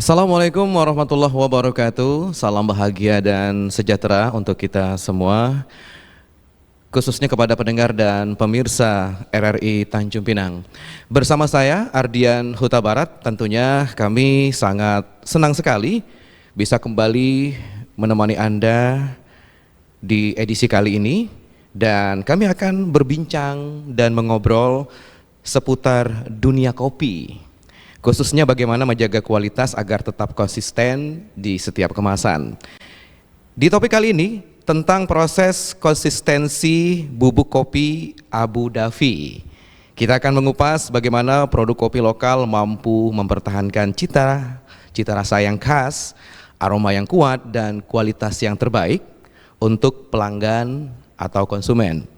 Assalamualaikum warahmatullahi wabarakatuh. Salam bahagia dan sejahtera untuk kita semua, khususnya kepada pendengar dan pemirsa RRI Tanjung Pinang. Bersama saya Ardian Huta Barat, tentunya kami sangat senang sekali bisa kembali menemani Anda di edisi kali ini, dan kami akan berbincang dan mengobrol seputar dunia kopi, khususnya bagaimana menjaga kualitas agar tetap konsisten di setiap kemasan. Di topik kali ini tentang proses konsistensi bubuk kopi Abu Dhabi. Kita akan mengupas bagaimana produk kopi lokal mampu mempertahankan cita rasa yang khas, aroma yang kuat, dan kualitas yang terbaik untuk pelanggan atau konsumen.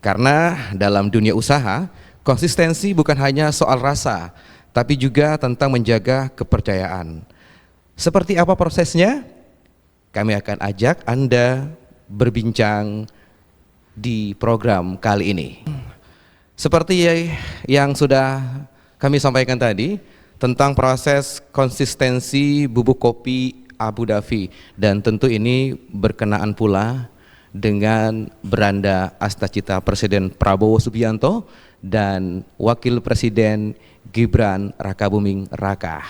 Karena dalam dunia usaha, konsistensi bukan hanya soal rasa, tapi juga tentang menjaga kepercayaan. Seperti apa prosesnya? Kami akan ajak Anda berbincang di program kali ini. Seperti yang sudah kami sampaikan tadi tentang proses konsistensi bubuk kopi Abu Dhabi, dan tentu ini berkenaan pula dengan beranda Astacita Presiden Prabowo Subianto dan Wakil Presiden Gibran Rakabuming Raka.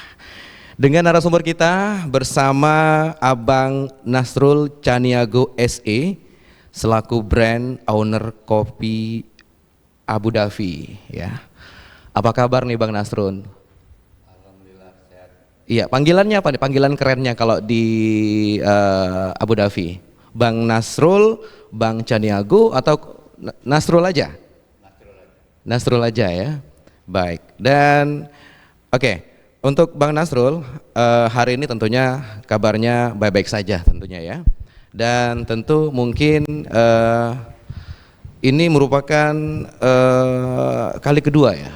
Dengan narasumber kita bersama Abang Nasrul Caniago SE selaku brand owner kopi Abu Dhabi, ya. Apa kabar nih Bang Nasrul? Alhamdulillah sehat. Iya, panggilannya apa nih? Panggilan kerennya kalau di Abu Dhabi? Bang Nasrul, Bang Caniago, atau Nasrul aja? Nasrul aja ya. Baik. Dan oke, untuk Bang Nasrul, hari ini tentunya kabarnya baik-baik saja tentunya ya. Dan tentu mungkin ini merupakan kali kedua ya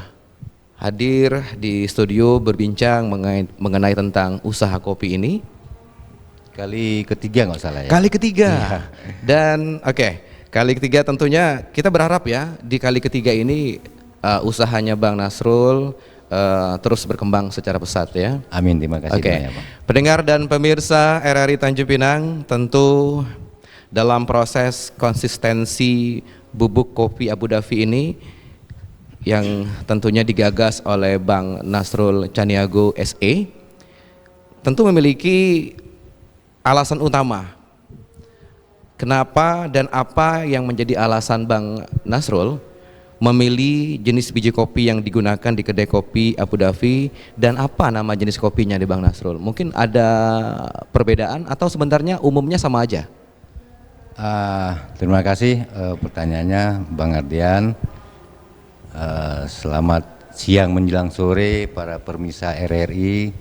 hadir di studio berbincang mengenai tentang usaha kopi ini. Kali ketiga nggak salah ya. Kali ketiga. Iya. Dan kali ketiga tentunya kita berharap ya di kali ketiga ini usahanya Bang Nasrul terus berkembang secara pesat ya. Amin, terima kasih banyak Bang. Pendengar dan pemirsa RRI Tanjung Pinang, tentu dalam proses konsistensi bubuk kopi Abu Dhabi ini yang tentunya digagas oleh Bang Nasrul Caniago SE, tentu memiliki alasan utama. Kenapa dan apa yang menjadi alasan Bang Nasrul memilih jenis biji kopi yang digunakan di kedai kopi Abu Dhabi, dan apa nama jenis kopinya di Bang Nasrul? Mungkin ada perbedaan atau sebenarnya umumnya sama aja? Terima kasih pertanyaannya Bang Ardian. Selamat siang menjelang sore para pemirsa RRI,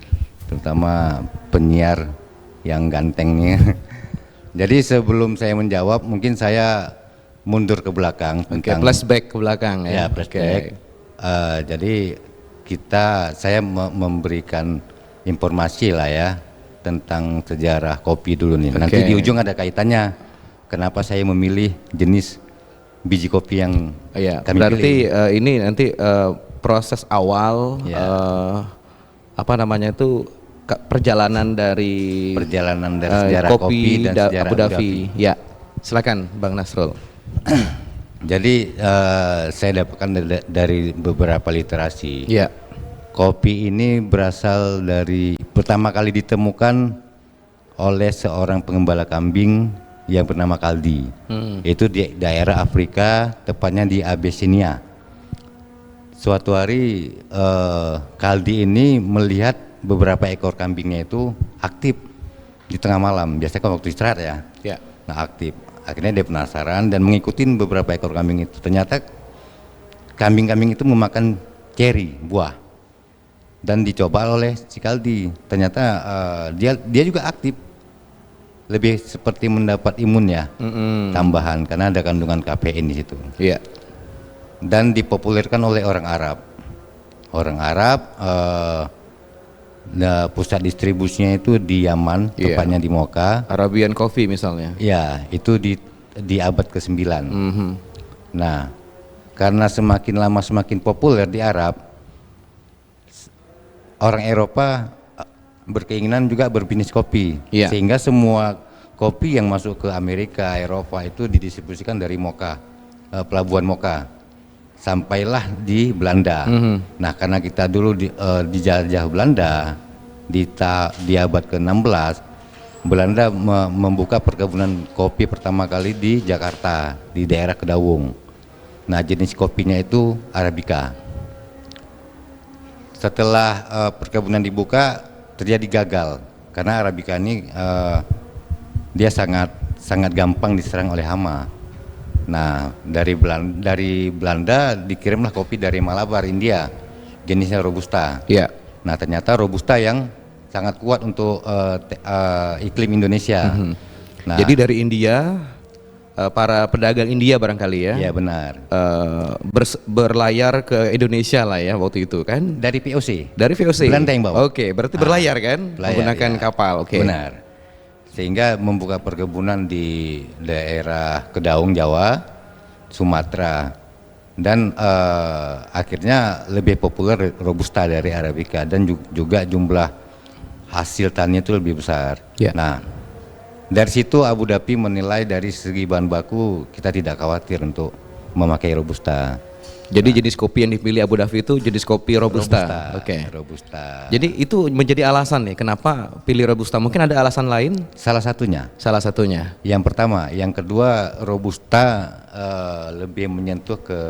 terutama penyiar yang gantengnya. Jadi sebelum saya menjawab, mungkin saya mundur ke belakang. Flashback ke belakang ya. Ya, flashback. Jadi saya memberikan informasi lah ya tentang sejarah kopi dulu nih. Nanti di ujung ada kaitannya kenapa saya memilih jenis biji kopi yang kami berarti pilih. Ini nanti proses awal perjalanan dari sejarah kopi dan sejarah Abu Dhabi. Ya, silakan Bang Nasrul. Jadi saya dapatkan dari beberapa literasi. Ya. Kopi ini berasal dari pertama kali ditemukan oleh seorang pengembala kambing yang bernama Kaldi. Itu di daerah Afrika, tepatnya di Abyssinia. Suatu hari Kaldi ini melihat beberapa ekor kambingnya itu aktif di tengah malam. Biasanya kan waktu istirahat ya. Ya. Nah, aktif. Akhirnya dia penasaran dan mengikuti beberapa ekor kambing itu. Ternyata kambing-kambing itu memakan ceri, buah. Dan dicoba oleh si Kaldi. Ternyata dia juga aktif. Lebih seperti mendapat imun ya, tambahan karena ada kandungan kafein di situ. Iya. Dan dipopulerkan oleh orang Arab. Orang Arab pusat distribusinya itu di Yaman, tepatnya di Mocha. Arabian Coffee misalnya. Ya, itu di abad ke-9. Nah, karena semakin lama semakin populer di Arab, orang Eropa berkeinginan juga berbisnis kopi, Iya. sehingga semua kopi yang masuk ke Amerika, Eropa itu didistribusikan dari Moka, pelabuhan Moka, sampailah di Belanda. Nah, karena kita dulu dijajah Belanda di abad ke-16, Belanda membuka perkebunan kopi pertama kali di Jakarta, di daerah Kedawung. Nah, jenis kopinya itu Arabica. Setelah perkebunan dibuka, terjadi gagal karena Arabica ini dia sangat gampang diserang oleh hama. Nah, dari Belanda dikirimlah kopi dari Malabar, India, jenisnya Robusta. Iya. Nah, ternyata Robusta yang sangat kuat untuk iklim Indonesia. Nah, Jadi dari India, para pedagang India barangkali ya, iya benar. berlayar ke Indonesia lah ya waktu itu kan? Dari POC. Dari VOC. Belanda yang bawa. Oke, berarti berlayar kan? Berlayar, Menggunakan ya. kapal. Oke. Benar. Sehingga membuka perkebunan di daerah Kedaung, Jawa, Sumatera, dan akhirnya lebih populer Robusta dari Arabica, dan juga jumlah hasil taninya itu lebih besar. Ya. Nah, dari situ Abu Dhabi menilai dari segi bahan baku kita tidak khawatir untuk memakai Robusta. Jadi jenis kopi yang dipilih Abu Dhabi itu jenis kopi Robusta. Oke. Robusta. Jadi itu menjadi alasan nih kenapa pilih Robusta. Mungkin ada alasan lain? Salah satunya. Salah satunya. Yang pertama, yang kedua Robusta lebih menyentuh ke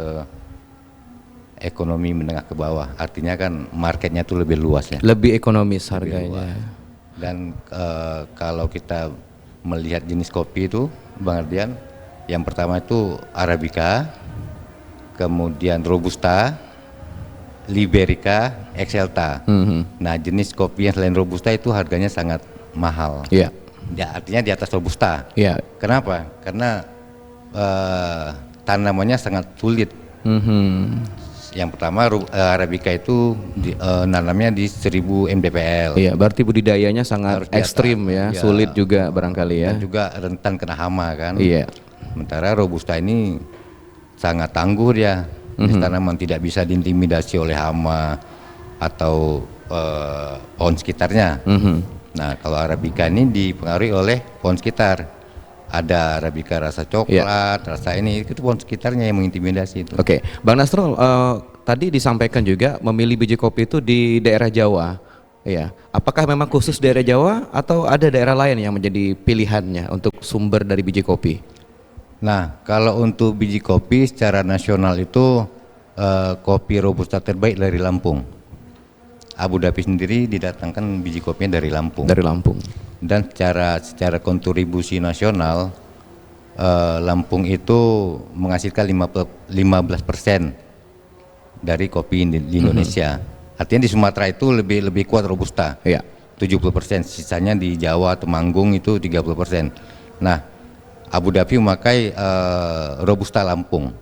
ekonomi menengah ke bawah. Artinya kan marketnya tuh lebih luas ya. Lebih ekonomis harganya. Dan kalau kita melihat jenis kopi itu, Bang Ardian, yang pertama itu Arabica, kemudian Robusta, Liberica, Excelta. Nah, jenis kopi yang selain Robusta itu harganya sangat mahal. Iya. Ya, artinya di atas Robusta. Iya. Kenapa? Karena tanamannya sangat sulit. Yang pertama Arabica itu nanamnya di 1000 mdpl. Iya, berarti budidayanya sangat Harus di atas. ekstrim ya, Iya. sulit juga barangkali ya. Dan juga rentan kena hama kan. Iya. Sementara Robusta ini sangat tangguh dia. Jenis tanaman tidak bisa diintimidasi oleh hama atau pohon sekitarnya. Nah, kalau Arabica ini dipengaruhi oleh pohon sekitar. Ada Arabica rasa coklat, rasa ini, itu pohon sekitarnya yang mengintimidasi itu. Oke, Bang Nasrul, tadi disampaikan juga memilih biji kopi itu di daerah Jawa. Ya, apakah memang khusus daerah Jawa atau ada daerah lain yang menjadi pilihannya untuk sumber dari biji kopi? Nah, kalau untuk biji kopi secara nasional itu kopi Robusta terbaik dari Lampung. Abu Dhabi sendiri didatangkan biji kopinya dari Lampung. Dari Lampung. Dan secara kontribusi nasional, Lampung itu menghasilkan 15% dari kopi di Indonesia. Artinya di Sumatera itu lebih kuat Robusta. Iya. 70%, sisanya di Jawa, Temanggung itu 30%. Nah, Abu Dhabi memakai Robusta Lampung.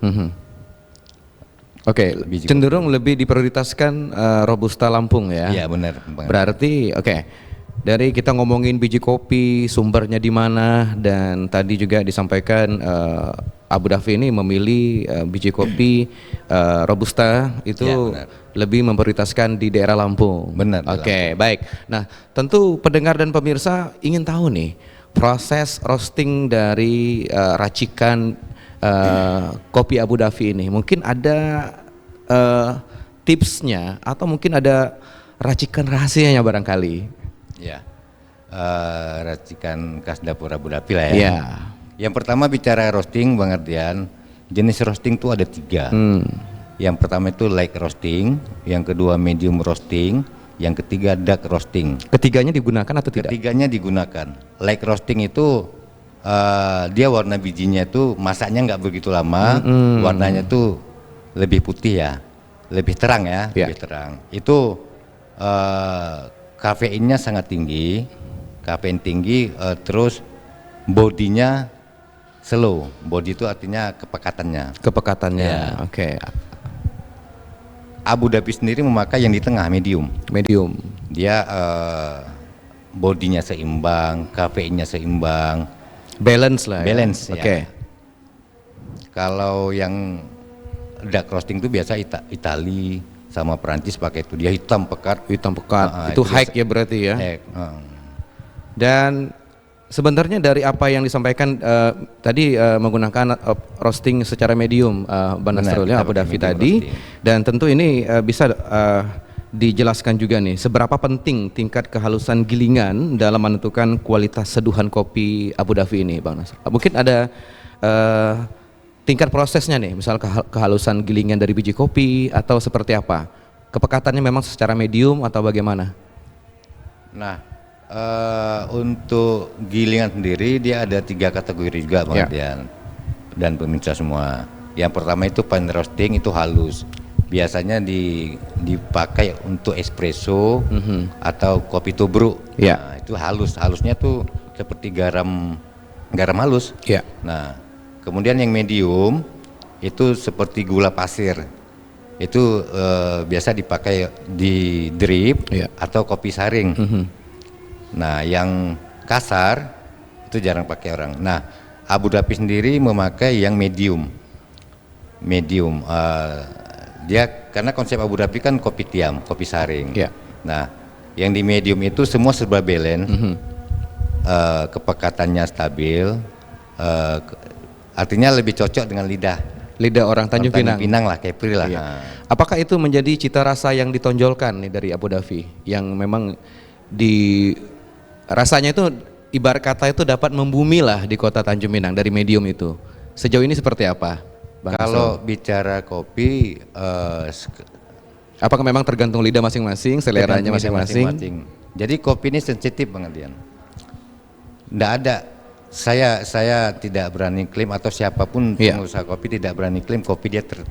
Oke, Biji cenderung lebih diprioritaskan Robusta Lampung ya. Iya benar. Berarti dari kita ngomongin biji kopi, sumbernya di mana, dan tadi juga disampaikan Abu Dhabi ini memilih biji kopi Robusta itu Ya, lebih memprioritaskan di daerah Lampung. Benar, di Oke, baik. Nah, tentu pendengar dan pemirsa ingin tahu nih proses roasting dari racikan kopi Abu Dhabi ini. Mungkin ada tipsnya atau mungkin ada racikan rahasianya barangkali. Ya, racikan khas dapur Abu Dhabi lah ya. Iya. Yang pertama bicara roasting, Bang Ardian, jenis roasting itu ada 3. Yang pertama itu light roasting, yang kedua medium roasting, yang ketiga dark roasting. Ketiganya digunakan atau tidak? Ketiganya digunakan. Light roasting itu dia warna bijinya itu masaknya nggak begitu lama, warnanya tuh lebih putih ya, lebih terang ya, Ya. lebih terang. Itu kafeinnya sangat tinggi, kafein tinggi, terus bodinya slow. Body itu artinya kepekatannya. Kepekatannya. Ya. Oke. Abu Dhabi sendiri memakai yang di tengah, medium. Medium. Dia bodinya seimbang, kafeinnya seimbang, Balance lah. balance Ya. ya. Oke. Kalau yang dark roasting itu biasa Itali, sama Perancis pakai itu, dia hitam pekat. Hitam pekat. Itu dia high ya berarti ya. high. Dan sebenarnya dari apa yang disampaikan tadi menggunakan roasting secara medium Bang Nasrul ya, Abu Dhabi tadi roasting. Dan tentu ini bisa dijelaskan juga nih seberapa penting tingkat kehalusan gilingan dalam menentukan kualitas seduhan kopi Abu Dhabi ini Bang Nasrul. Mungkin ada tingkat prosesnya nih, misal kehalusan gilingan dari biji kopi atau seperti apa? Kepekatannya memang secara medium atau bagaimana? Nah, untuk gilingan sendiri dia ada 3 kategori juga Bang Adrian dan pemirsa semua. Yang pertama itu fine roasting, itu halus. Biasanya dipakai untuk espresso atau kopi tubruk. Nah, itu halus. Halusnya tuh seperti garam halus. Nah, kemudian yang medium itu seperti gula pasir. Itu biasa dipakai di drip atau kopi saring. Nah, yang kasar itu jarang pakai orang. Nah, Abu Dhabi sendiri memakai yang medium. Dia karena konsep Abu Dhabi kan kopi tiam, kopi saring. Nah, yang di medium itu semua serba balance, kepekatannya stabil, artinya lebih cocok dengan lidah orang Tanjung Pinang lah, Kepri lah. Apakah itu menjadi cita rasa yang ditonjolkan nih dari Abu Dhabi, yang memang rasanya itu ibarat kata itu dapat membumi lah di kota Tanjung Pinang dari medium itu. Sejauh ini seperti apa, Bang? Kalau bicara kopi, apakah memang tergantung lidah masing-masing, seleranya masing-masing? Jadi kopi ini sensitif Bang Adian. Nggak ada, saya tidak berani klaim atau siapapun pengusaha kopi tidak berani klaim kopi dia betul,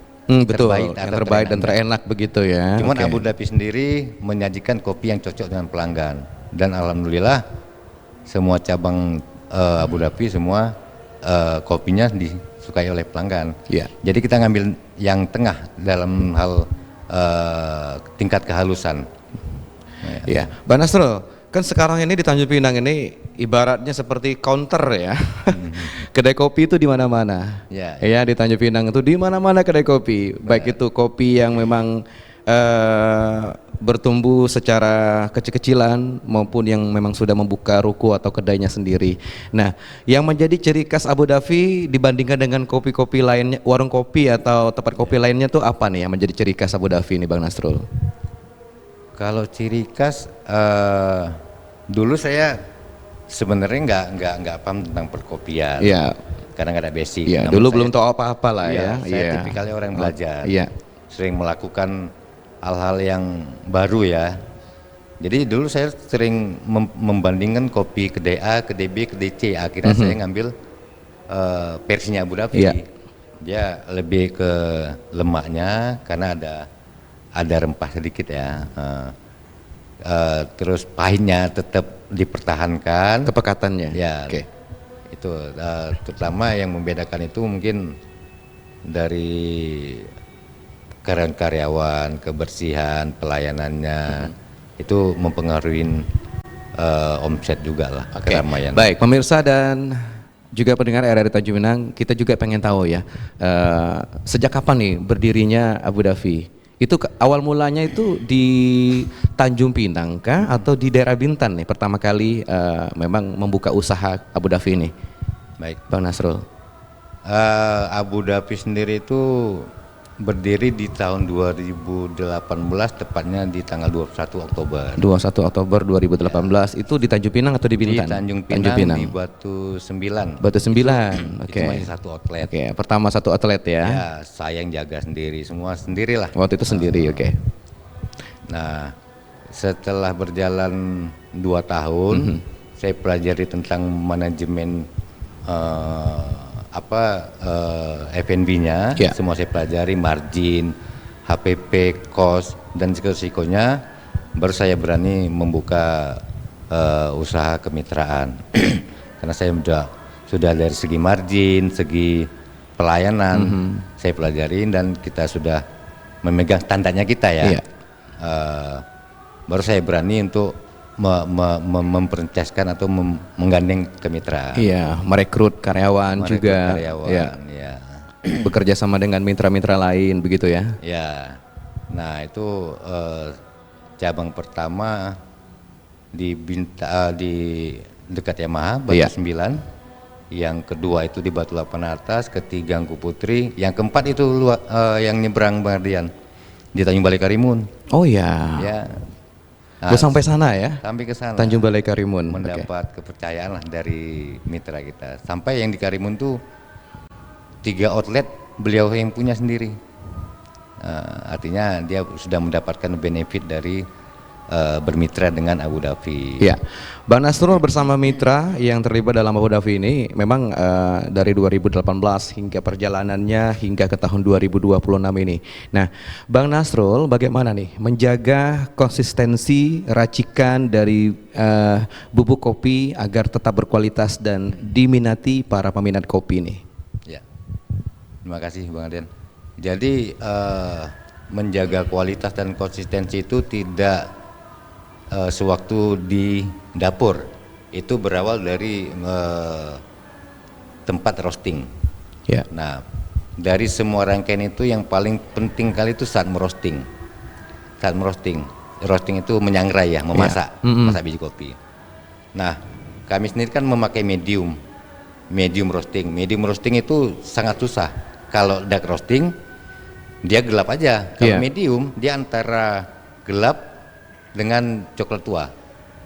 terbaik, yang terbaik dan terenak begitu ya. Cuman Abu Dhabi sendiri menyajikan kopi yang cocok dengan pelanggan. Dan alhamdulillah semua cabang Abu Dhabi semua kopinya disukai oleh pelanggan. Jadi kita ngambil yang tengah dalam hal tingkat kehalusan. Bang Nasrul, kan sekarang ini di Tanjung Pinang ini ibaratnya seperti counter ya. Kedai kopi itu di mana-mana. Ya, di Tanjung Pinang itu di mana-mana kedai kopi. Baik itu kopi yang memang bertumbuh secara kecil-kecilan maupun yang memang sudah membuka ruko atau kedainya sendiri. Nah, yang menjadi ciri khas Abu Dhabi dibandingkan dengan kopi-kopi lainnya, warung kopi atau tempat kopi lainnya tuh apa nih yang menjadi ciri khas Abu Dhabi ini Bang Nasrul? Kalau ciri khas, dulu saya sebenarnya nggak paham tentang perkopian. Karena nggak ada basic. Dulu belum tahu apa-apa lah Saya tipikalnya orang yang belajar. Sering melakukan hal-hal yang baru ya. Jadi dulu saya sering membandingkan kopi kedai A, kedai B, kedai C. Akhirnya saya ngambil versinya Abu Dhabi. Dia lebih ke lemaknya karena ada rempah sedikit ya. Terus pahitnya tetap dipertahankan. Kepekatannya. Itu terutama yang membedakan itu mungkin dari karyawan, kebersihan, pelayanannya itu mempengaruhi omset juga lah, keramaian. Baik, pemirsa dan juga pendengar RRI Tanjung Pinang, kita juga pengen tahu ya, sejak kapan nih berdirinya Abu Dhabi? Itu awal mulanya itu di Tanjung Pinang kah atau di daerah Bintan nih pertama kali memang membuka usaha Abu Dhabi ini? Baik, Bang Nasrul. Abu Dhabi sendiri itu berdiri di tahun 2018, tepatnya di tanggal 21 Oktober. 21 Oktober 2018 itu di Tanjung Pinang atau di Bintan? Di Tanjung Pinang, di Batu 9. Batu 9. Itu cuma satu outlet. Pertama satu outlet ya. Saya yang jaga sendiri, semua sendirilah. Waktu itu sendiri, Nah, setelah berjalan 2 tahun, saya pelajari tentang manajemen F&B-nya, semua saya pelajari, margin, HPP, cost, dan risikonya, baru saya berani membuka usaha kemitraan. Karena saya sudah dari segi margin, segi pelayanan, saya pelajarin dan kita sudah memegang standarnya kita ya. Baru saya berani untuk memfranchiskan atau menggandeng kemitraan. Merekrut karyawan juga. Karyawan, bekerja sama dengan mitra-mitra lain begitu ya. Nah itu cabang pertama di dekat Yamaha Batu Iya. 9, yang kedua itu di Batu 8 atas, ketiga Angku Putri, yang keempat itu yang nyebrang Bang Ardian di Tanjung Balai Karimun. Oh ya. Ya, Gue sampai sana ya. sampai ke sana Tanjung Balai Karimun. Oke. mendapat kepercayaan lah dari mitra kita. Sampai yang di Karimun tuh 3 outlet beliau yang punya sendiri. Artinya dia sudah mendapatkan benefit dari bermitra dengan Abu Dhabi. Ya, Bang Nasrul bersama mitra yang terlibat dalam Abu Dhabi ini memang dari 2018 hingga perjalanannya hingga ke tahun 2026 ini. Nah, Bang Nasrul bagaimana nih menjaga konsistensi racikan dari bubuk kopi agar tetap berkualitas dan diminati para peminat kopi ini? Ya, terima kasih Bang Ardian. Jadi menjaga kualitas dan konsistensi itu tidak sewaktu di dapur, itu berawal dari tempat roasting. Ya. Nah, dari semua rangkaian itu yang paling penting kali itu saat merosting. Saat merosting, roasting itu menyangrai ya, memasak, masak biji kopi. Nah, kami sendiri kan memakai medium roasting. Medium roasting itu sangat susah. Kalau dark roasting dia gelap aja. Kalau medium dia antara gelap dengan coklat tua.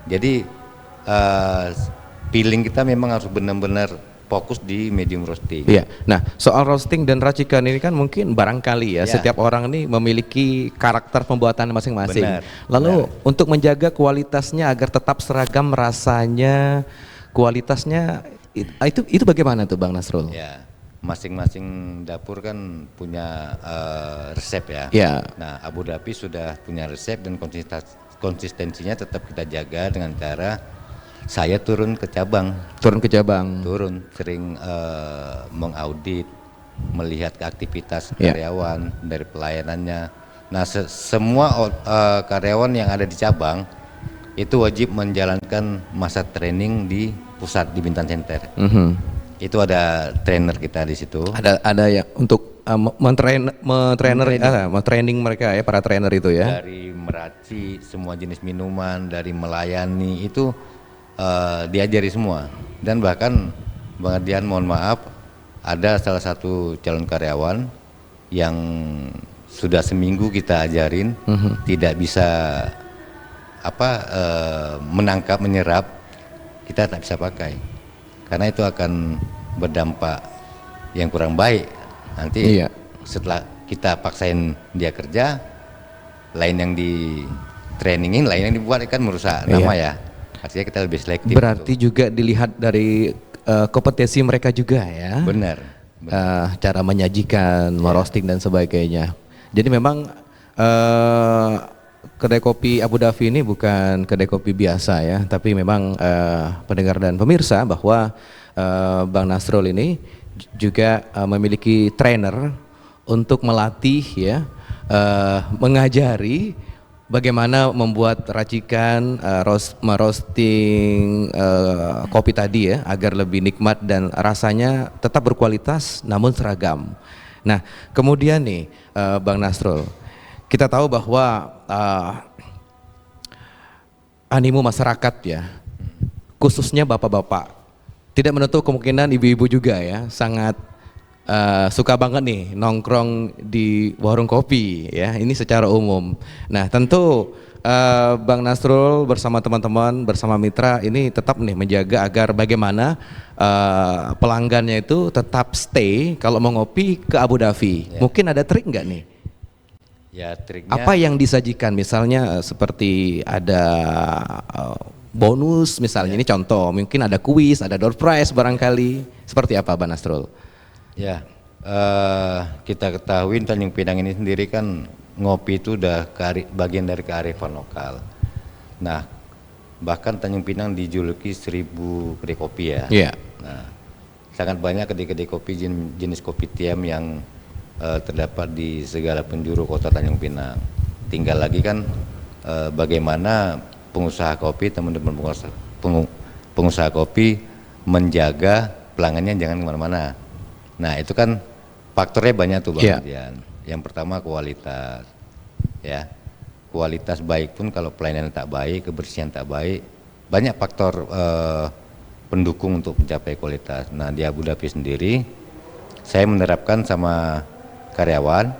Jadi feeling kita memang harus benar-benar fokus di medium roasting. Iya. Nah, soal roasting dan racikan ini kan mungkin barangkali ya, setiap orang nih memiliki karakter pembuatan masing-masing. Lalu untuk menjaga kualitasnya agar tetap seragam rasanya, kualitasnya itu bagaimana tuh Bang Nasrul? Ya, masing-masing dapur kan punya resep ya. Ya. Nah, Abu Dhabi sudah punya resep dan konsistensinya tetap kita jaga dengan cara saya turun ke cabang, sering mengaudit, melihat aktivitas karyawan dari pelayanannya. Nah, semua karyawan yang ada di cabang itu wajib menjalankan masa training di pusat di Bintan Center. Itu ada trainer kita di situ. Ada ya untuk training mereka ya, para trainer itu ya. Dari meraci semua jenis minuman, dari melayani itu diajari semua. Dan bahkan Bang Ardian mohon maaf, ada salah satu calon karyawan yang sudah seminggu kita ajarin tidak bisa menangkap, menyerap, kita tak bisa pakai karena itu akan berdampak yang kurang baik. Nanti setelah kita paksain dia kerja, lain yang di trainingin, lain yang dibuat kan merusak nama ya. Artinya kita lebih selektif. Berarti juga dilihat dari kompetensi mereka juga ya. Benar. Cara menyajikan, merosting dan sebagainya. Jadi memang kedai kopi Abu Dhabi ini bukan kedai kopi biasa ya, tapi memang pendengar dan pemirsa bahwa Bang Nasrul ini juga memiliki trainer untuk melatih ya, mengajari bagaimana membuat racikan merosting kopi tadi ya, agar lebih nikmat dan rasanya tetap berkualitas namun seragam. Nah, kemudian nih Bang Nasrul, kita tahu bahwa animo masyarakat ya, khususnya bapak-bapak, tidak menutup kemungkinan ibu-ibu juga ya, sangat suka banget nih nongkrong di warung kopi ya, ini secara umum. Nah, tentu Bang Nasrul bersama teman-teman, bersama mitra ini tetap nih menjaga agar bagaimana pelanggannya itu tetap stay kalau mau ngopi ke Abu Dhabi. Mungkin ada trik nggak nih? Ya, triknya apa yang disajikan, misalnya seperti ada bonus misalnya, ini contoh, mungkin ada kuis, ada door prize barangkali, seperti apa Bang Nasrul? Ya, kita ketahui Tanjung Pinang ini sendiri kan ngopi itu udah bagian dari kearifan lokal. Nah, bahkan Tanjung Pinang dijuluki 1000 kedai kopi ya. Iya. Nah, sangat banyak kedai-kedai kopi jenis kopi tiam yang terdapat di segala penjuru kota Tanjung Pinang. Tinggal lagi kan bagaimana pengusaha kopi, teman-teman pengusaha kopi menjaga pelanggannya jangan kemana-mana. Nah, itu kan faktornya banyak tuh Bang Ardian. Yang pertama kualitas, ya. Kualitas baik pun kalau pelayanan tak baik, kebersihan tak baik, banyak faktor pendukung untuk mencapai kualitas. Nah di Abu Dhabi sendiri, saya menerapkan sama karyawan,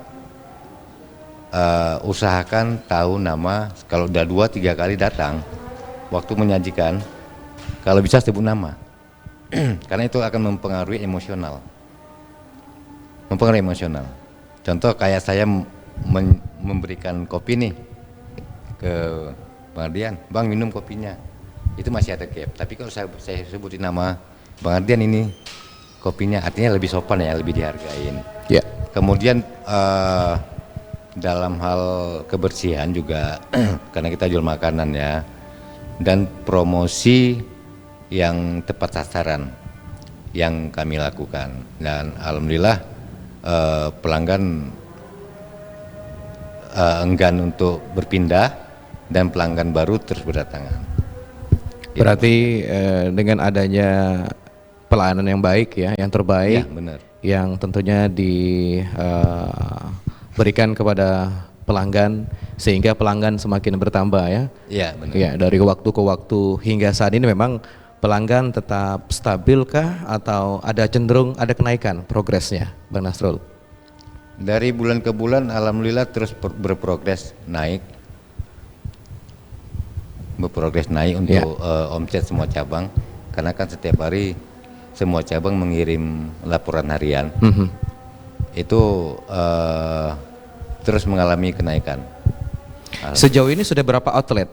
usahakan tahu nama, kalau udah 2-3 kali datang, waktu menyajikan, kalau bisa sebut nama, karena itu akan mempengaruhi emosional. Contoh kayak saya memberikan kopi nih ke Bang Ardian, Bang minum kopinya, itu masih ada gap. Tapi kalau saya sebutin nama Bang Ardian ini kopinya, artinya lebih sopan ya, lebih dihargain. Ya. Kemudian dalam hal kebersihan juga karena kita jual makanan ya, dan promosi yang tepat sasaran yang kami lakukan, dan alhamdulillah pelanggan enggan untuk berpindah dan pelanggan baru terus berdatangan. Berarti dengan adanya pelayanan yang baik ya, yang terbaik, Ya, benar. yang tentunya diberikan kepada pelanggan sehingga pelanggan semakin bertambah ya. Iya, benar. Ya, dari waktu ke waktu hingga saat ini memang pelanggan tetap stabil kah atau ada cenderung ada kenaikan progresnya, Bang Nasrul? Dari bulan ke bulan alhamdulillah terus berprogres naik untuk omset semua cabang, karena kan setiap hari semua cabang mengirim laporan harian. Itu terus mengalami kenaikan. Sejauh ini sudah berapa outlet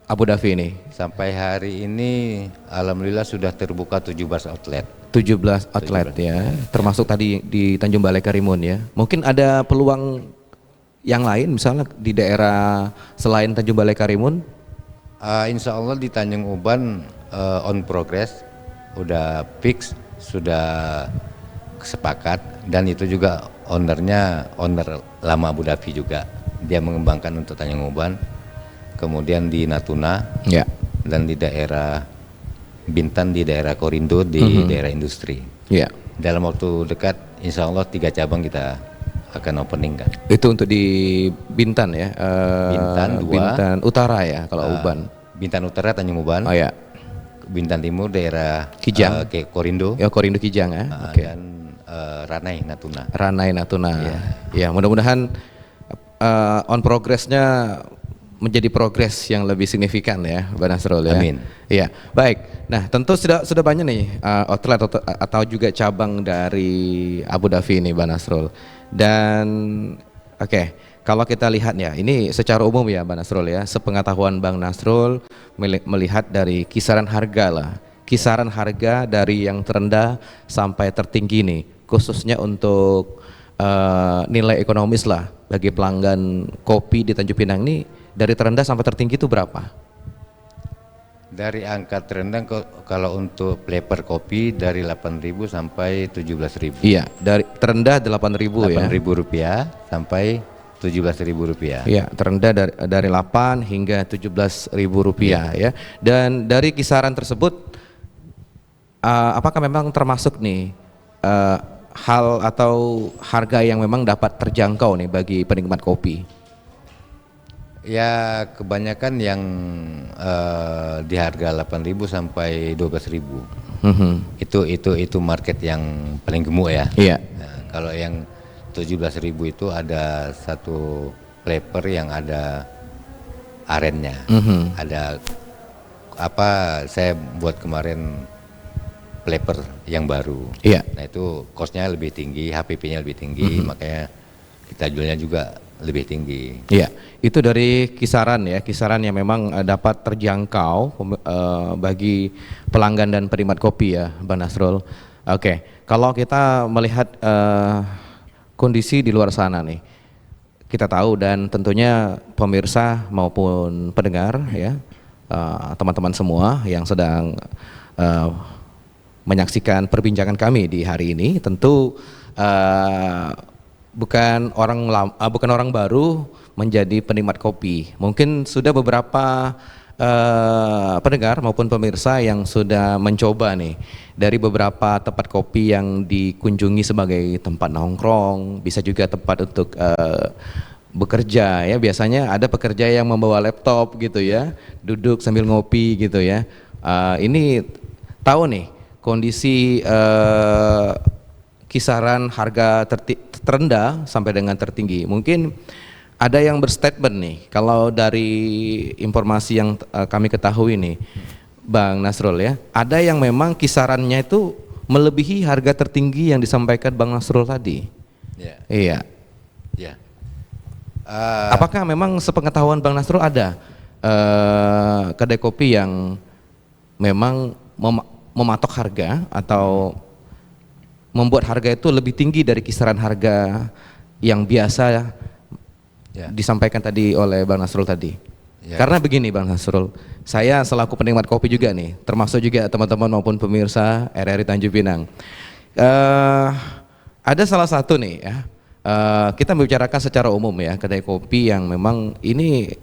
Abu Dhabi ini? Sampai hari ini alhamdulillah sudah terbuka 17 outlet. 17 outlet ya, termasuk tadi di Tanjung Balai Karimun ya. Mungkin ada peluang yang lain misalnya di daerah selain Tanjung Balai Karimun? Insya Allah di Tanjung Uban on progress, udah fix, sudah sepakat, dan itu juga owner lama Abu Dhabi juga, dia mengembangkan untuk Tanjung Uban. Kemudian di Natuna ya, dan di daerah Bintan, di daerah Korindo, di daerah industri. Ya. Dalam waktu dekat insya Allah 3 cabang kita akan opening kan. Itu untuk di Bintan ya? Bintan 2, Bintan Utara ya kalau Uban. Bintan Utara Tanjung Uban. Oh ya. Bintan Timur daerah Kijang. Korindo. Ya, Korindo Kijang ya. Oke. Dan Ranai Natuna. Ranai Natuna. Ya, mudah-mudahan on progressnya menjadi progres yang lebih signifikan ya, Bang Nasrul ya. Amin. Iya, baik. Nah, tentu sudah banyak nih outlet atau juga cabang dari Abu Dhabi ini, Bang Nasrul. Dan oke, kalau kita lihat ya, ini secara umum ya, Bang Nasrul ya. Sepengetahuan Bang Nasrul melihat dari kisaran harga lah, kisaran harga dari yang terendah sampai tertinggi nih, khususnya untuk nilai ekonomis lah bagi pelanggan kopi di Tanjung Pinang ini. Dari terendah sampai tertinggi itu berapa? Dari angka terendah kalau untuk flavor kopi dari 8.000 sampai 17.000. Iya, dari terendah 8.000 ya. 8.000 rupiah sampai 17.000 rupiah. Iya, terendah dari 8 hingga 17.000 rupiah ya. Dan dari kisaran tersebut, apakah memang termasuk nih hal atau harga yang memang dapat terjangkau nih bagi penikmat kopi? Ya kebanyakan yang di harga 8.000 sampai 12.000. Itu market yang paling gemuk ya. Iya. Nah, kalau yang 17.000 itu ada satu flavor yang ada arennya. Ada saya buat kemarin flavor yang baru. Iya. Nah itu costnya lebih tinggi, HPP-nya lebih tinggi, makanya kita jualnya juga lebih tinggi. Iya, itu dari kisaran ya, kisaran yang memang dapat terjangkau bagi pelanggan dan penikmat kopi ya, Bang Nasrul. Oke, kalau kita melihat kondisi di luar sana nih, kita tahu dan tentunya pemirsa maupun pendengar ya, teman-teman semua yang sedang menyaksikan perbincangan kami di hari ini, tentu bukan orang baru menjadi penikmat kopi. Mungkin sudah beberapa pendengar maupun pemirsa yang sudah mencoba nih dari beberapa tempat kopi yang dikunjungi sebagai tempat nongkrong, bisa juga tempat untuk bekerja ya, biasanya ada pekerja yang membawa laptop gitu ya, duduk sambil ngopi gitu ya. Ini tahu nih kondisi kisaran harga terendah sampai dengan tertinggi. Mungkin ada yang berstatement nih, kalau dari informasi yang kami ketahui nih, Bang Nasrul ya, ada yang memang kisarannya itu melebihi harga tertinggi yang disampaikan Bang Nasrul tadi. Ya. Iya. Ya. Apakah memang sepengetahuan Bang Nasrul ada kedai kopi yang memang mematok harga atau membuat harga itu lebih tinggi dari kisaran harga yang biasa disampaikan tadi oleh Bang Nasrul tadi? Ya. Karena begini Bang Nasrul, saya selaku penikmat kopi juga nih, termasuk juga teman-teman maupun pemirsa RRI Tanjung Pinang. Ada salah satu nih ya, kita membicarakan secara umum ya, kedai kopi yang memang ini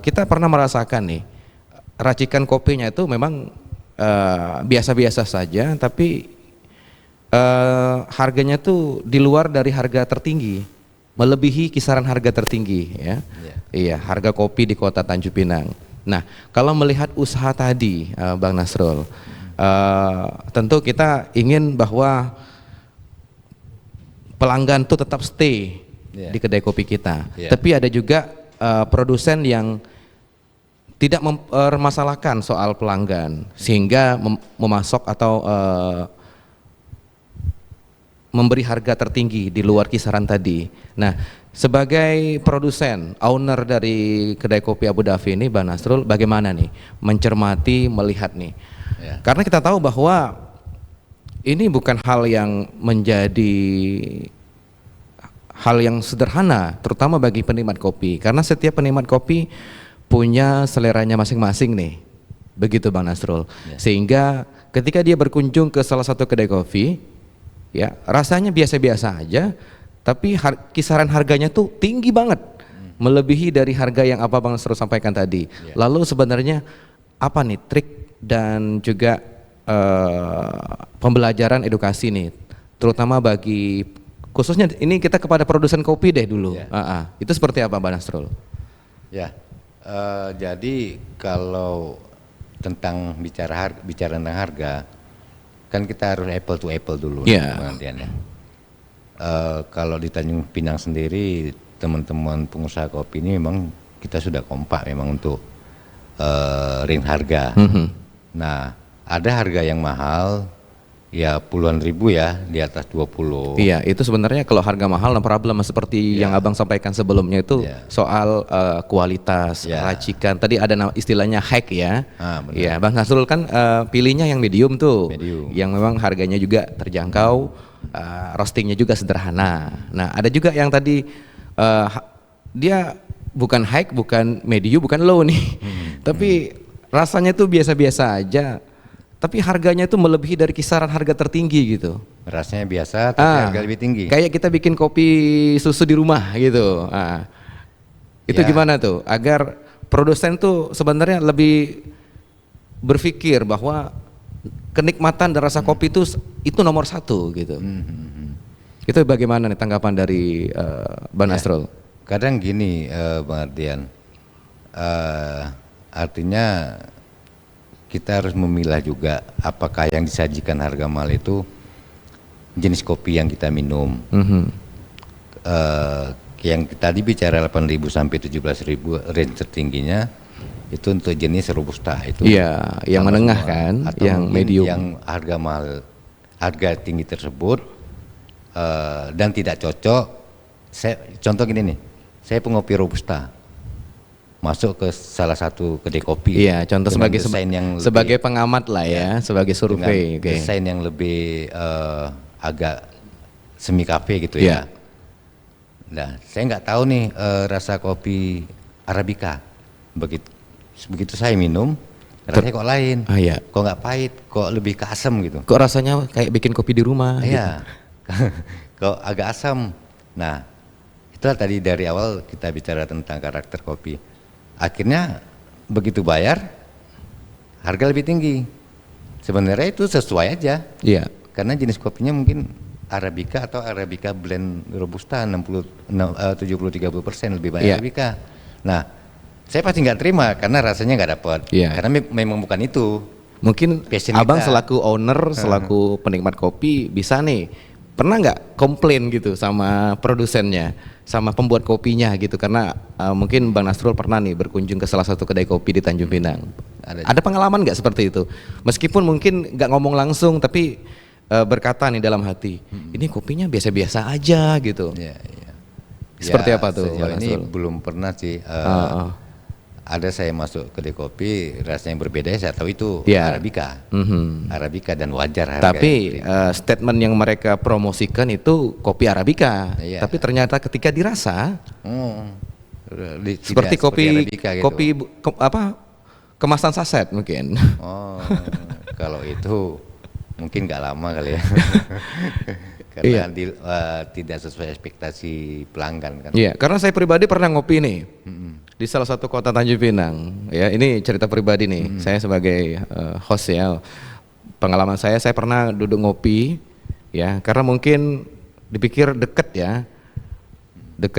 kita pernah merasakan nih, racikan kopinya itu memang biasa-biasa saja, tapi harganya tuh di luar dari harga tertinggi, melebihi kisaran harga tertinggi ya. Iya, harga kopi di kota Tanjung Pinang. Nah, kalau melihat usaha tadi Bang Nasrul, tentu kita ingin bahwa pelanggan tuh tetap stay di kedai kopi kita. Tapi ada juga produsen yang tidak mempermasalahkan soal pelanggan sehingga memasok atau memberi harga tertinggi di luar kisaran tadi. Nah, sebagai produsen, owner dari kedai kopi Abu Dhafi ini, Bang Nasrul, bagaimana nih mencermati, melihat nih? Karena kita tahu bahwa ini bukan hal yang menjadi hal yang sederhana, terutama bagi penikmat kopi. Karena setiap penikmat kopi punya seleranya masing-masing nih, begitu Bang Nasrul. Sehingga ketika dia berkunjung ke salah satu kedai kopi, ya rasanya biasa-biasa aja, tapi kisaran harganya tuh tinggi banget, melebihi dari harga yang apa Bang Nasrul sampaikan tadi. Lalu sebenarnya apa nih trik dan juga pembelajaran edukasi nih, terutama bagi khususnya ini kita kepada produsen kopi deh dulu. Itu seperti apa Bang Nasrul? Ya, jadi kalau tentang bicara tentang harga, kan kita harus apple to apple dulu pengertiannya. Kalau di Tanjung Pinang sendiri, teman-teman pengusaha kopi ini memang kita sudah kompak memang untuk range harga. Nah, ada harga yang mahal, ya puluhan ribu ya, di atas 20. Iya, itu sebenarnya kalau harga mahal no problem, seperti yang Abang sampaikan sebelumnya itu soal kualitas, racikan. Tadi ada istilahnya hack ya. Iya, Bang Nasrul kan pilihnya yang medium tuh, yang memang harganya juga terjangkau, roastingnya juga sederhana. Nah, ada juga yang tadi dia bukan high, bukan medium, bukan low nih, tapi rasanya tuh biasa-biasa aja, tapi harganya itu melebihi dari kisaran harga tertinggi gitu. Rasanya biasa tapi harga lebih tinggi. Kayak kita bikin kopi susu di rumah gitu. Itu gimana tuh agar produsen tuh sebenarnya lebih berpikir bahwa kenikmatan dan rasa kopi itu nomor satu gitu. Itu bagaimana nih tanggapan dari Bang Nasrul? Kadang gini Bang Ardian, artinya kita harus memilah juga apakah yang disajikan harga mahal itu jenis kopi yang kita minum. Yang tadi bicara 8.000 sampai 17.000 range tertingginya itu untuk jenis robusta itu. Iya, yang menengah semua, kan, atau yang medium. Yang harga mahal, harga tinggi tersebut dan tidak cocok. Contoh gini nih, saya pengopi robusta, masuk ke salah satu kedai kopi. Iya, contoh sebagai sebagai pengamat lah ya, sebagai survei. Desain yang lebih agak semi kafe gitu ya. Nah, saya nggak tahu nih rasa kopi Arabica. Begitu saya minum, rasanya kok lain. Kok nggak pahit, kok lebih ke asam gitu. Kok rasanya kayak bikin kopi di rumah. Iya, gitu. Kok agak asam. Nah, itulah tadi dari awal kita bicara tentang karakter kopi. Akhirnya begitu bayar, harga lebih tinggi. Sebenarnya itu sesuai aja. Karena jenis kopinya mungkin Arabica atau Arabica blend Robusta 70-30% lebih banyak Arabica. Nah, saya pasti nggak terima karena rasanya nggak dapat. Karena memang bukan itu. Mungkin abang selaku owner, selaku penikmat kopi bisa nih, pernah nggak komplain gitu sama produsennya, sama pembuat kopinya gitu, karena mungkin Bang Nasrul pernah nih berkunjung ke salah satu kedai kopi di Tanjung Pinang. Ada pengalaman nggak seperti itu? Meskipun mungkin nggak ngomong langsung, tapi berkata nih dalam hati, ini kopinya biasa-biasa aja gitu. Seperti apa tuh? Ini belum pernah sih. Ada saya masuk kedai kopi, rasanya yang berbeda, saya tahu itu Arabica, Arabica dan wajar. Tapi statement yang mereka promosikan itu kopi Arabica, tapi ternyata ketika dirasa seperti kopi Arabica, gitu. Kemasan saset mungkin. Oh, kalau itu mungkin nggak lama kali ya. Karena tidak sesuai ekspektasi pelanggan kan. Iya, karena saya pribadi pernah ngopi nih di salah satu kota Tanjung Pinang. Ya, ini cerita pribadi nih. Saya sebagai host ya, pengalaman saya pernah duduk ngopi, ya, karena mungkin dipikir deket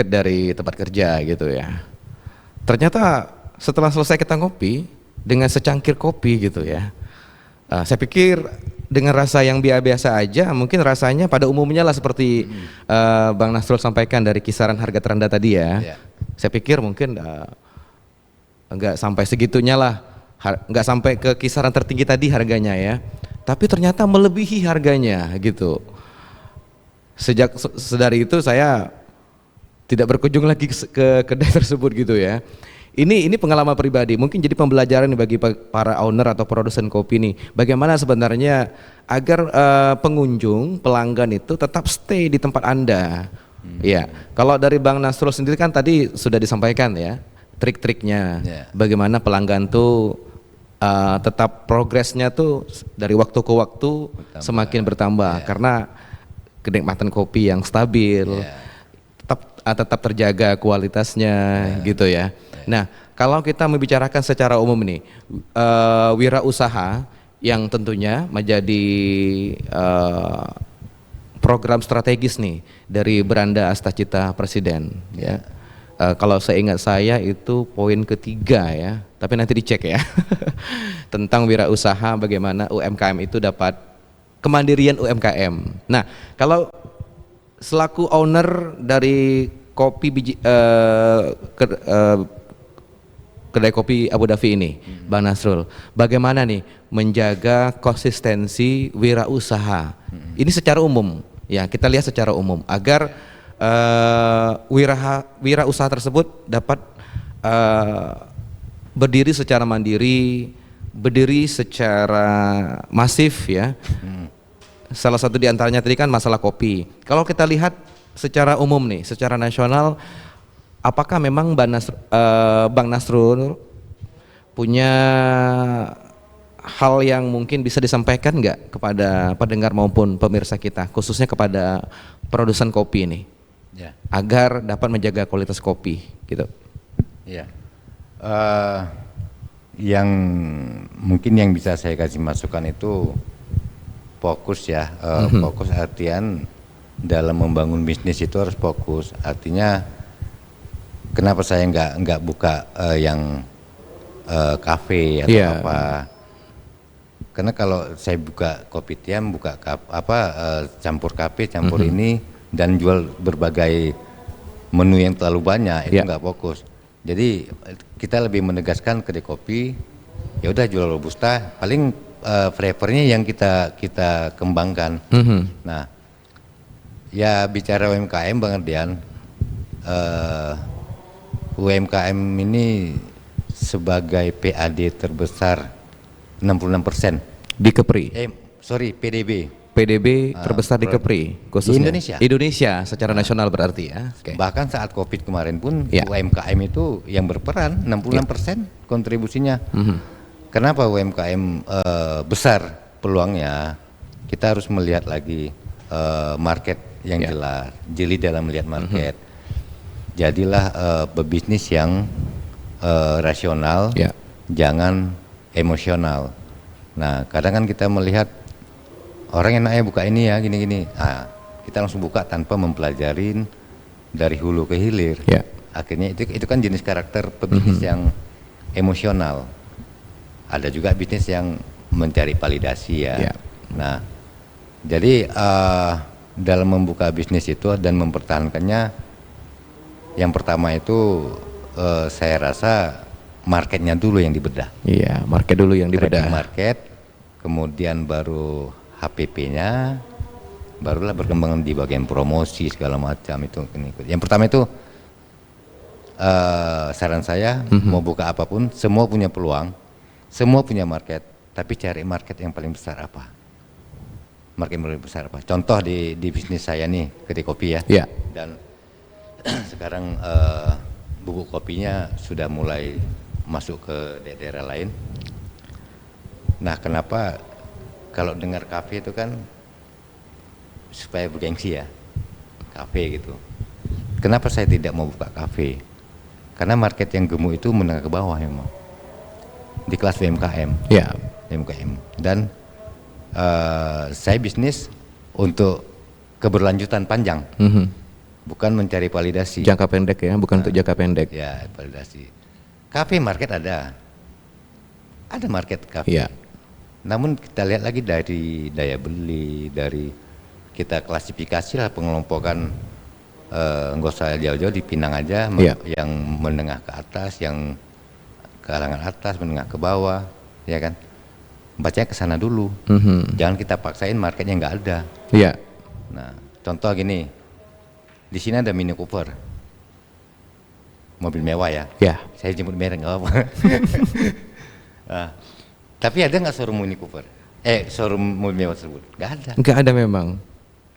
dari tempat kerja gitu ya. Ternyata setelah selesai kita ngopi dengan secangkir kopi gitu ya, saya pikir dengan rasa yang biasa aja, mungkin rasanya pada umumnya lah seperti Bang Nasrul sampaikan dari kisaran harga terendah tadi ya. Saya pikir mungkin enggak sampai segitunya lah, enggak sampai ke kisaran tertinggi tadi harganya ya. Tapi ternyata melebihi harganya gitu. Sedari itu saya tidak berkunjung lagi ke kedai tersebut gitu ya. Ini pengalaman pribadi, mungkin jadi pembelajaran bagi para owner atau produsen kopi nih. Bagaimana sebenarnya agar pengunjung, pelanggan itu tetap stay di tempat Anda. Ya, kalau dari Bang Nasrul sendiri kan tadi sudah disampaikan ya, trik-triknya. Bagaimana pelanggan tuh tetap progresnya tuh dari waktu ke waktu semakin bertambah karena kenikmatan kopi yang stabil. Tetap terjaga kualitasnya gitu ya. Nah, kalau kita membicarakan secara umum nih, wirausaha yang tentunya menjadi program strategis nih dari Beranda Astacita Presiden ya. Kalau seingat saya itu poin ketiga ya, tapi nanti dicek ya. Tentang wirausaha, bagaimana UMKM itu dapat kemandirian UMKM. Nah, kalau selaku owner dari kopi kedai kopi Abu Dhabi ini, Bang Nasrul, bagaimana nih menjaga konsistensi wirausaha? Ini secara umum, ya kita lihat secara umum agar wirausaha tersebut dapat berdiri secara mandiri, berdiri secara masif ya. Salah satu diantaranya tadi kan masalah kopi. Kalau kita lihat secara umum nih, secara nasional, apakah memang Bang Nasrul punya hal yang mungkin bisa disampaikan nggak kepada pendengar maupun pemirsa kita, khususnya kepada produsen kopi ini, agar dapat menjaga kualitas kopi, gitu? Yang mungkin yang bisa saya kasih masukan itu fokus ya, fokus artian dalam membangun bisnis itu harus fokus. Artinya kenapa saya nggak buka yang kafe atau apa? Karena kalau saya buka kopi tiam, buka campur kafe, campur ini dan jual berbagai menu yang terlalu banyak, itu nggak fokus. Jadi kita lebih menegaskan kedai kopi, ya udah jual robusta, paling flavornya yang kita kembangkan. Nah, ya bicara UMKM Bang Ardian, UMKM ini sebagai PAD terbesar 66% di Kepri. PDB terbesar di Kepri, khususnya di Indonesia secara nasional berarti ya. Bahkan saat Covid kemarin pun UMKM itu yang berperan 66% kontribusinya. Kenapa UMKM besar peluangnya? Kita harus melihat lagi market yang jelas, jeli dalam melihat market. Jadilah berbisnis yang rasional, jangan emosional. Nah, kadang kan kita melihat orang enaknya buka ini ya, gini-gini. Nah, kita langsung buka tanpa mempelajarin dari hulu ke hilir. Ya. Akhirnya itu kan jenis karakter pebisnis yang emosional. Ada juga bisnis yang mencari validasi ya. Ya. Nah, jadi dalam membuka bisnis itu dan mempertahankannya, yang pertama itu saya rasa marketnya dulu yang dibedah. Iya, market dulu yang Tracking dibedah. market, kemudian baru HPP-nya, barulah berkembang di bagian promosi segala macam itu. Yang pertama itu saran saya mau buka apapun, semua punya peluang, semua punya market, tapi cari market yang paling besar apa? Market yang paling besar apa? Contoh di bisnis saya nih, kedai kopi ya. Ya. Dan sekarang bubuk kopinya sudah mulai masuk ke daerah lain. Nah, kenapa kalau dengar kafe itu kan supaya bergengsi ya, kafe gitu. Kenapa saya tidak mau buka kafe? Karena market yang gemuk itu menengah ke bawah memang. Di kelas UMKM. Ya. UMKM. Dan saya bisnis untuk keberlanjutan panjang, bukan mencari validasi. Jangka pendek ya, bukan untuk jangka pendek. Ya, validasi. Kafe market ada market kafe. Iya. Namun kita lihat lagi dari daya beli, dari kita klasifikasi lah pengelompokan, nggak usah jauh-jauh di Pinang aja, Iya. yang menengah ke atas, yang kalangan atas, menengah ke bawah, ya kan? Bacanya ke sana dulu. Jangan kita paksain marketnya nggak ada. Iya. Nah, contoh gini, di sini ada Mini Cooper, mobil mewah ya. Ya. Saya jemput merek nggak apa-apa. Nah, tapi ada nggak showroom Mini Cooper? Showroom mobil mewah tersebut? Nggak ada. Nggak ada memang.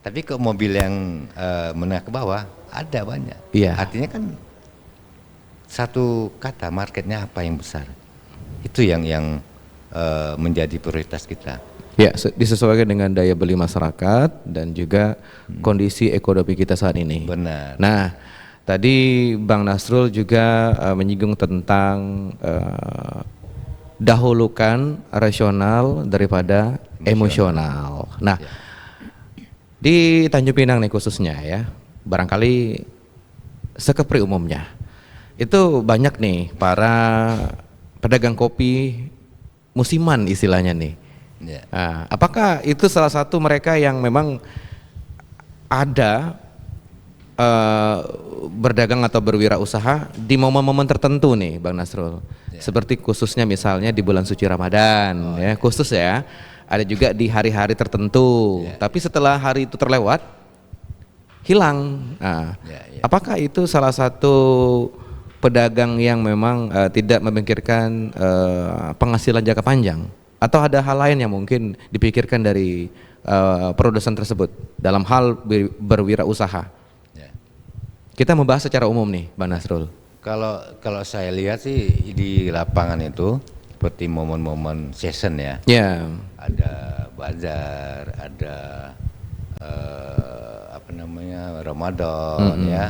Tapi ke mobil yang menengah ke bawah ada banyak. Iya. Artinya kan satu kata marketnya apa yang besar. Itu yang menjadi prioritas kita. Ya, disesuaikan dengan daya beli masyarakat dan juga kondisi ekonomi kita saat ini. Benar. Nah, tadi Bang Nasrul juga menyinggung tentang dahulukan rasional daripada emosional. Nah, di Tanjung Pinang nih khususnya ya, barangkali sekepri umumnya, itu banyak nih para pedagang kopi musiman istilahnya nih. Ya. Nah, apakah itu salah satu mereka yang memang ada berdagang atau berwirausaha di momen-momen tertentu nih Bang Nasrul? Seperti khususnya misalnya di bulan suci Ramadan ya, khusus ya. Ada juga di hari-hari tertentu. Tapi setelah hari itu terlewat hilang. Nah, apakah itu salah satu pedagang yang memang tidak memikirkan penghasilan jangka panjang? Atau ada hal lain yang mungkin dipikirkan dari produsen tersebut dalam hal berwirausaha? Ya. Kita membahas secara umum nih, Bang Nasrul. Kalau saya lihat sih di lapangan itu seperti momen-momen season ya. Ya. Ada bazar, ada Ramadan ya.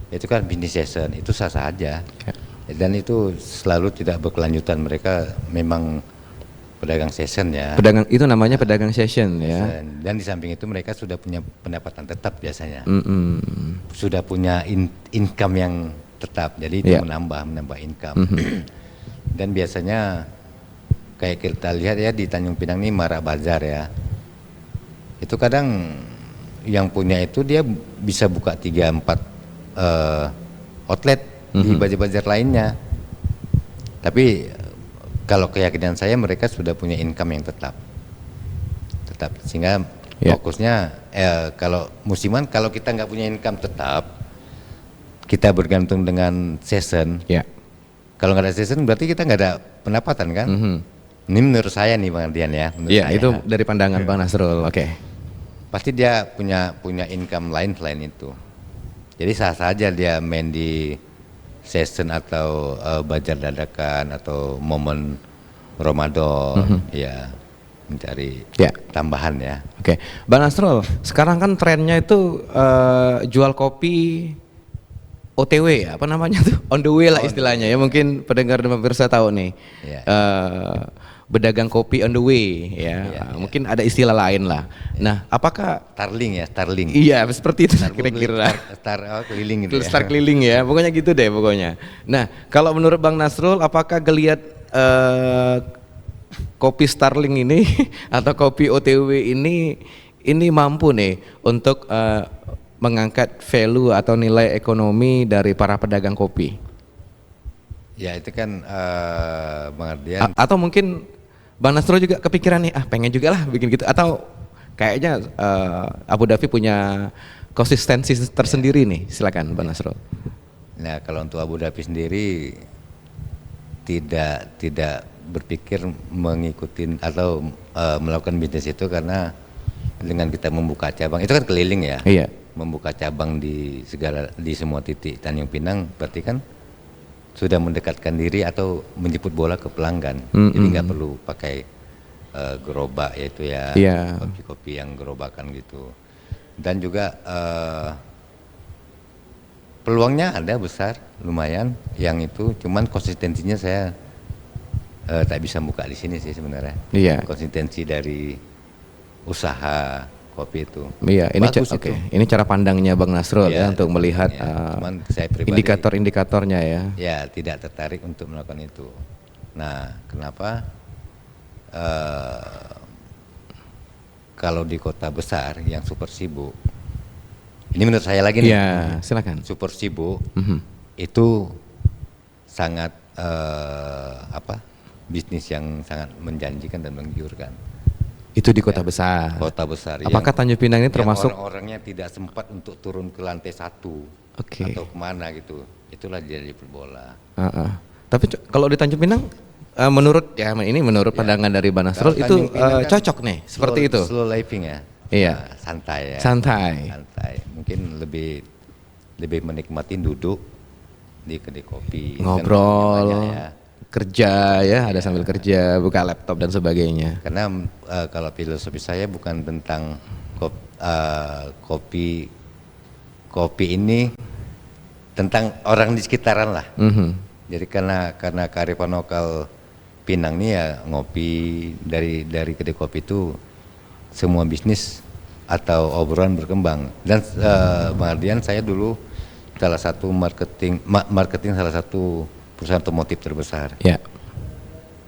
Itu kan bisnis season, itu sah-sah aja. Dan itu selalu tidak berkelanjutan, mereka memang pedagang season ya. Pedagang itu namanya pedagang session ya. Dan di samping itu mereka sudah punya pendapatan tetap biasanya. Sudah punya income yang tetap. Jadi itu menambah income. Dan biasanya kayak kita lihat ya di Tanjung Pinang ini Marak Bazar ya. Itu kadang yang punya itu dia bisa buka 3-4 outlet di bazar-bazar lainnya. Tapi kalau keyakinan saya mereka sudah punya income yang tetap, sehingga fokusnya kalau musiman, kalau kita nggak punya income tetap, kita bergantung dengan season. Kalau nggak ada season berarti kita nggak ada pendapatan kan? Ini menurut saya nih Bang Ardian ya. Iya, itu dari pandangan Bang Nasrul. Oke. Pasti dia punya income lain selain itu. Jadi sah-sah aja dia main di season atau bazar dadakan atau momen Ramadan, ya mencari tambahan ya. Oke, Bang Nasrul, sekarang kan trennya itu jual kopi OTW ya, apa namanya tuh, on the way lah istilahnya ya. Mungkin pendengar dan pemirsa tahu nih. pedagang kopi on the way ya. Mungkin ada istilah lain lah. Nah, apakah Starling. iya seperti itu Star kira-kira. Keliling gitu ya. Star keliling ya, pokoknya gitu deh pokoknya. Nah, kalau menurut Bang Nasrul, apakah geliat kopi Starling ini atau kopi OTW ini mampu nih untuk mengangkat value atau nilai ekonomi dari para pedagang kopi? Ya itu kan Bang Ardian. Atau mungkin Bang Nasrul juga kepikiran nih, pengen juga lah bikin gitu, atau kayaknya Abu Dhabi punya konsistensi tersendiri nih, silakan Bang Nasrul. Nah kalau untuk Abu Dhabi sendiri tidak berpikir mengikuti atau melakukan bisnis itu, karena dengan kita membuka cabang itu kan keliling ya. Iya. Membuka cabang di semua titik Tanjung Pinang, berarti kan sudah mendekatkan diri atau menjemput bola ke pelanggan. Jadi nggak perlu pakai gerobak yaitu ya, kopi-kopi yang gerobakan gitu. Dan juga peluangnya ada besar, lumayan yang itu, cuman konsistensinya saya tak bisa buka di sini sih sebenarnya. Iya. Konsistensi dari usaha kopi itu. Iya, ini cara pandangnya Bang Nasrul ya untuk melihat cuman saya pribadi, indikator-indikatornya ya. Ya, tidak tertarik untuk melakukan itu. Nah, kenapa? Kalau di kota besar yang super sibuk, ini menurut saya lagi nih. Iya, silakan. Super sibuk itu sangat bisnis yang sangat menjanjikan dan menggiurkan. Itu di kota besar. Kota besar. Apakah Tanjung Pinang ini termasuk orang-orangnya tidak sempat untuk turun ke lantai 1 atau kemana gitu? Itulah jadi bola. Tapi kalau di Tanjung Pinang, menurut pandangan dari Bang Nasrul itu cocok nih, seperti itu. Slow living ya. Iya. Santai ya. Santai. Mungkin lebih menikmati duduk di kedai kopi. Ngobrol. Kerja ya, ada sambil kerja, buka laptop dan sebagainya. Karena kalau filosofi saya bukan tentang kopi ini tentang orang di sekitaran lah. Jadi karena kearifan lokal Pinang ini ya, ngopi dari kedai kopi itu semua bisnis atau obrolan berkembang. Dan Bang Ardian, saya dulu salah satu marketing salah satu perusahaan otomotif terbesar. Ya.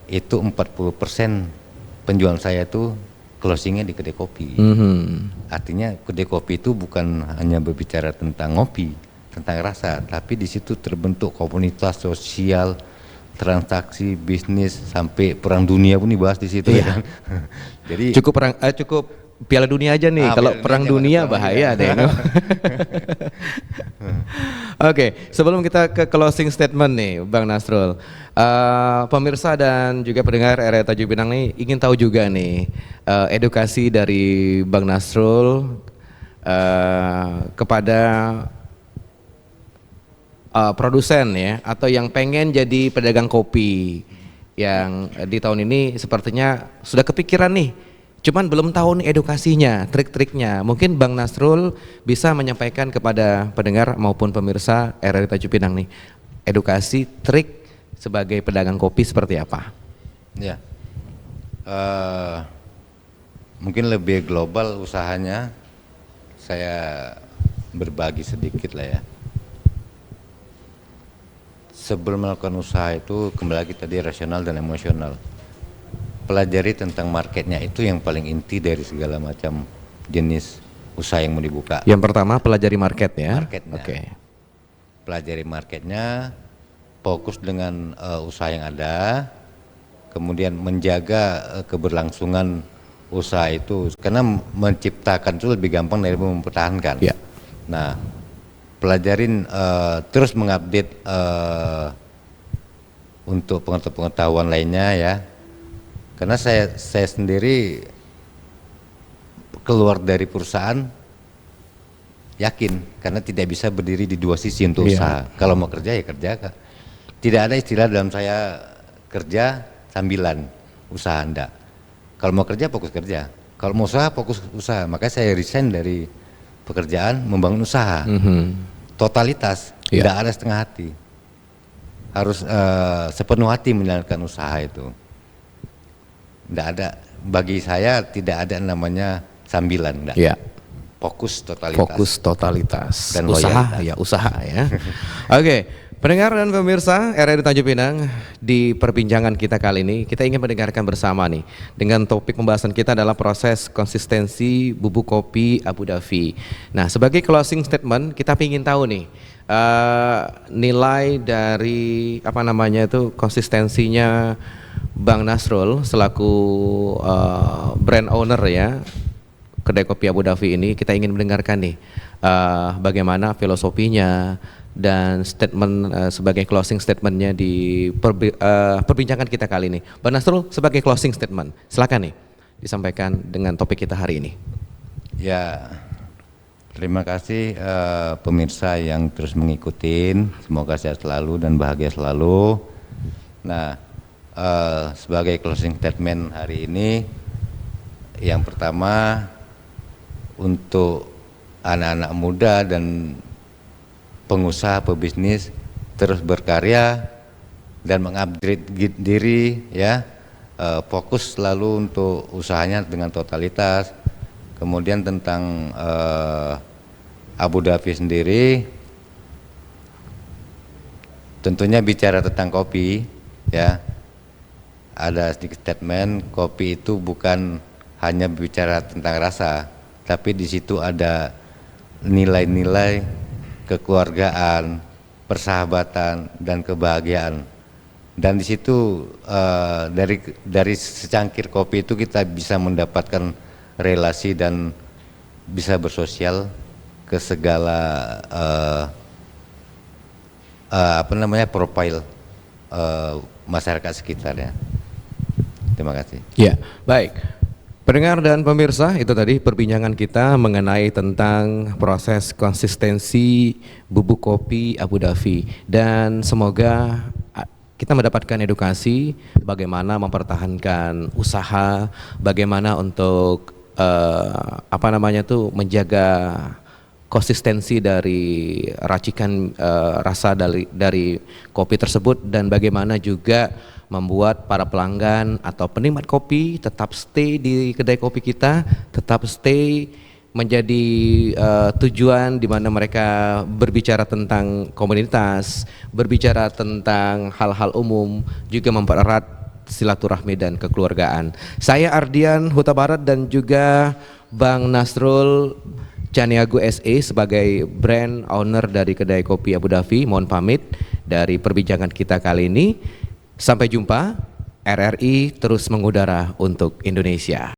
Itu 40% penjualan saya itu closingnya di kedai kopi. Artinya kedai kopi itu bukan hanya berbicara tentang ngopi, tentang rasa, tapi di situ terbentuk komunitas sosial, transaksi, bisnis, sampai perang dunia pun dibahas di situ. Ya. Jadi cukup Piala Dunia aja nih, kalau perang dunia bahaya deh. Oke, sebelum kita ke closing statement nih, Bang Nasrul, pemirsa dan juga pendengar RRI Tanjung Pinang nih ingin tahu juga nih edukasi dari Bang Nasrul kepada produsen ya, atau yang pengen jadi pedagang kopi yang di tahun ini sepertinya sudah kepikiran nih. Cuman belum tahu nih edukasinya, trik-triknya. Mungkin Bang Nasrul bisa menyampaikan kepada pendengar maupun pemirsa RRI Tanjung Pinang nih, edukasi, trik sebagai pedagang kopi seperti apa? Ya, mungkin lebih global usahanya, saya berbagi sedikit lah ya. Sebelum melakukan usaha itu, kembali lagi tadi rasional dan emosional. Pelajari tentang marketnya, itu yang paling inti dari segala macam jenis usaha yang mau dibuka. Yang pertama pelajari market ya. Marketnya. Pelajari marketnya, fokus dengan usaha yang ada, kemudian menjaga keberlangsungan usaha itu, karena menciptakan itu lebih gampang dari mempertahankan. Ya. Nah, pelajarin terus mengupdate untuk pengetahuan lainnya ya. Karena saya sendiri keluar dari perusahaan yakin, karena tidak bisa berdiri di dua sisi untuk usaha. Kalau mau kerja ya kerja, tidak ada istilah dalam saya kerja sambilan usaha, enggak. Kalau mau kerja fokus kerja, kalau mau usaha fokus usaha. Makanya saya resign dari pekerjaan, membangun usaha. Totalitas, tidak ada setengah hati, harus sepenuh hati menjalankan usaha itu. Nggak ada, bagi saya tidak ada namanya sambilan, nggak. Ya. Fokus totalitas. Fokus totalitas Dan usaha loyalitas. ya, usaha ya. Oke, pendengar dan pemirsa RRI Tanjung Pinang, di perbincangan kita kali ini kita ingin mendengarkan bersama nih dengan topik pembahasan kita adalah proses konsistensi bubuk kopi Abu Dhabi. Nah, sebagai closing statement kita ingin tahu nih nilai dari apa namanya itu konsistensinya Bang Nasrul selaku brand owner ya kedai kopi Abu Dhabi ini. Kita ingin mendengarkan nih bagaimana filosofinya dan statement sebagai closing statementnya di perbincangan kita kali ini. Bang Nasrul sebagai closing statement, silakan nih disampaikan dengan topik kita hari ini. Ya, terima kasih pemirsa yang terus mengikuti. Semoga sehat selalu dan bahagia selalu. Nah, sebagai closing statement hari ini, yang pertama untuk anak-anak muda dan pengusaha pebisnis terus berkarya dan mengupgrade diri ya, fokus selalu untuk usahanya dengan totalitas. Kemudian tentang Abu Dhabi sendiri, tentunya bicara tentang kopi ya, ada sedikit statement, kopi itu bukan hanya bicara tentang rasa, tapi di situ ada nilai-nilai kekeluargaan, persahabatan dan kebahagiaan. Dan di situ dari secangkir kopi itu kita bisa mendapatkan relasi dan bisa bersosial ke segala profil masyarakat sekitarnya. Terima kasih. Ya, baik. Pendengar dan pemirsa, itu tadi perbincangan kita mengenai tentang proses konsistensi bubuk kopi Abu Dhabi, dan semoga kita mendapatkan edukasi bagaimana mempertahankan usaha, bagaimana untuk menjaga konsistensi dari racikan rasa dari kopi tersebut, dan bagaimana juga membuat para pelanggan atau penikmat kopi tetap stay di kedai kopi kita, tetap stay menjadi tujuan di mana mereka berbicara tentang komunitas, berbicara tentang hal-hal umum, juga mempererat silaturahmi dan kekeluargaan. Saya Ardian Huta Barat dan juga Bang Nasrul Caniago SE sebagai brand owner dari kedai kopi Abu Dhabi mohon pamit dari perbincangan kita kali ini. Sampai jumpa. RRI terus mengudara untuk Indonesia.